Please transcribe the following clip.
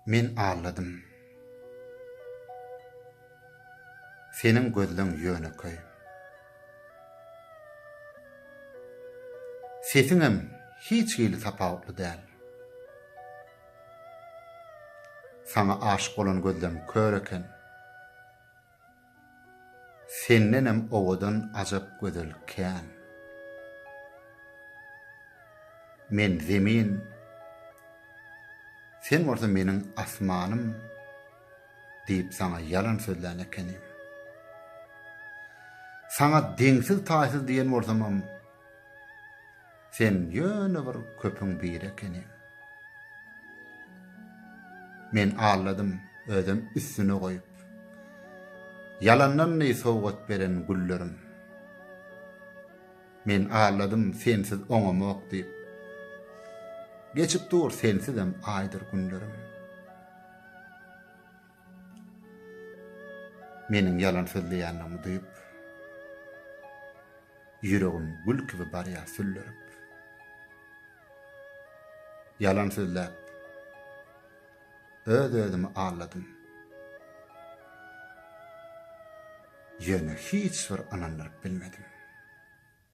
Men ağladım. Senin gözleň ýöneköy. Sesiňem hiç gili tapawutly däl. Sana aşyk bolan gözlem kör eken. Sennenem owadan ajap gözelken. Men zemin, sen bolsa meniň asmanym diýip sana yalan sözlän ekenim. Sana deňsiz taýsyz diýen bolsamam, sen ýöne bir köpüň bir ekenim. Men ağladım özüm üstüne goýup. Yalandan ne sowgat beren güllerim. Men ağladım sensiz oňamok diýip. Geçip dur sensizem aýdyr günlerim. Meniň yalan sözleýänlerimi duýup, yüregim gül gibi barýa süllerip. Yalan sözläp, öz-özüme ağladım. Ýöne hiç bir ananlaryp bilmedim.